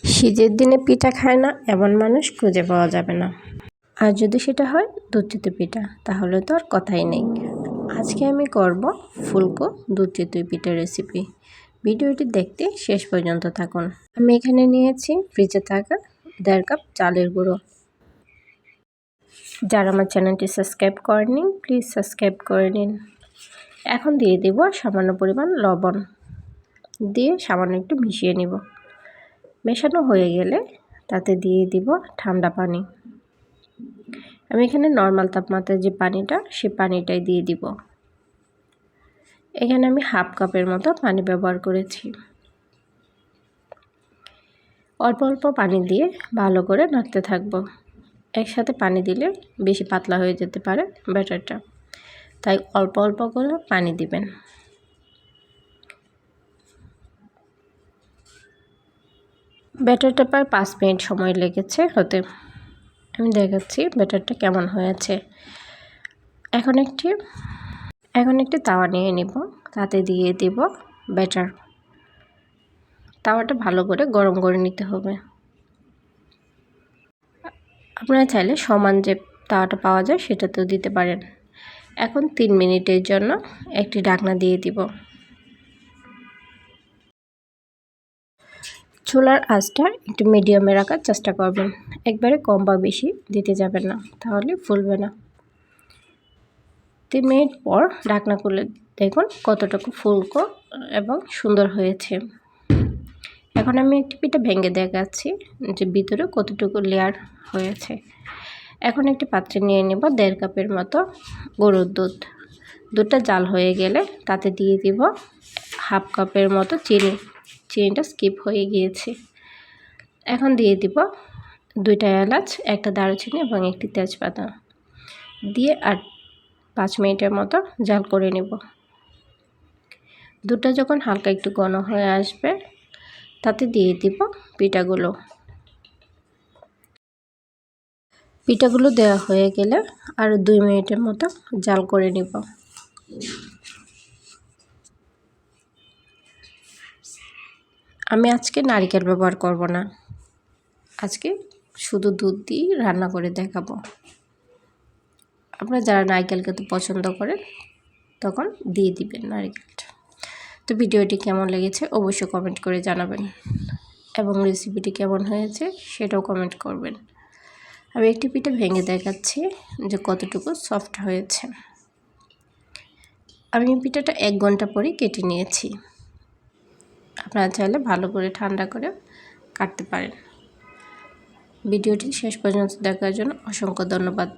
শীতের দিনে পিঠা খায় না এমন মানুষ খুঁজে পাওয়া যাবে না। আর যদি সেটা হয় দুধ চিতই পিঠা, তাহলে তো আর কথাই নেই। আজকে আমি করব ফুলকো দুধ চিতই পিঠার রেসিপি। ভিডিওটি দেখতে শেষ পর্যন্ত থাকুন। আমি এখানে নিয়েছি ফ্রিজে থাকা 1.5 কাপ চালের গুঁড়ো। যারা আমার চ্যানেলটি সাবস্ক্রাইব করেননি প্লিজ সাবস্ক্রাইব করে নিন। এখন দিয়ে দেব সামান্য পরিমাণ লবণ, দিয়ে সামান্য একটু মিশিয়ে নিব। মেশানো হয়ে গেলে তাতে দিয়ে দিব ঠান্ডা পানি। আমি এখানে নর্মাল তাপমাত্রার যে পানিটা, সে পানিটাই দিয়ে দিব। এখানে আমি 1/2 কাপের মতো পানি ব্যবহার করেছি। অল্প অল্প পানি দিয়ে ভালো করে নাড়তে থাকবো। একসাথে পানি দিলে বেশি পাতলা হয়ে যেতে পারে ব্যাটারটা, তাই অল্প অল্প করে পানি দিবেন। ব্যাটারটা প্রায় 5 মিনিট সময় লেগেছে হতে। আমি দেখাচ্ছি ব্যাটারটা কেমন হয়েছে। এখন একটি তাওয়া নিয়ে নিব, তাতে দিয়ে দেব ব্যাটার। তাওয়াটা ভালো করে গরম করে নিতে হবে। আপনারা চাইলে সমান যে তাওয়াটা পাওয়া যায় সেটাতেও দিতে পারেন। এখন 3 মিনিটের জন্য একটি ঢাকনা দিয়ে দিব। চুলার আঁচটা একটু মিডিয়ামে রাখার চেষ্টা করবেন, একবারে কম বা বেশি দিতে যাবেন না, তাহলে ফুলবে না। 3 মিনিট পর ঢাকনা খুলে দেখুন কতটুকু ফুলকো এবং সুন্দর হয়েছে। এখন আমি একটি পিঠা ভেঙে দেখাচ্ছি যে ভিতরে কতটুকু লেয়ার হয়েছে। এখন একটি পাত্রে নিয়ে নেব 1.5 কাপের মতো গরুর দুধ। দুধটা জাল হয়ে গেলে তাতে দিয়ে দিব 1/2 কাপের মতো চিনি। চিনিটা স্কিপ হয়ে গিয়েছে। এখন দিয়ে দিব 2টা এলাচ, 1টা দারুচিনি এবং 1টি তেজপাতা দিয়ে আর 5 মিনিটের মতো জাল করে নেব। দুধটা যখন হালকা একটু ঘন হয়ে আসবে তাতে দিয়ে দিব পিঠাগুলো দেওয়া হয়ে গেলে আরও 2 মিনিটের মতো জাল করে নেব। আমি আজকে নারকেল ব্যবহার করব না, আজকে শুধু দুধ দিয়ে রান্না করে দেখাবো। আপনারা যারা নারকেল খেতে পছন্দ করেন তখন দিয়ে দিবেন নারকেলটা। তো ভিডিওটি কেমন লেগেছে অবশ্যই কমেন্ট করে জানাবেন, এবং রেসিপিটি কেমন হয়েছে সেটাও কমেন্ট করবেন। আমি একটি পিঠা ভেঙে দেখাচ্ছি যে কতটুকু সফট হয়েছে। আমি পিঠাটা 1 ঘন্টা পরে কেটে নিয়েছি। আপনারা চাইলে ভালো করে ঠান্ডা করে কাটতে পারেন। ভিডিওটি শেষ পর্যন্ত দেখার জন্য অসংখ্য ধন্যবাদ।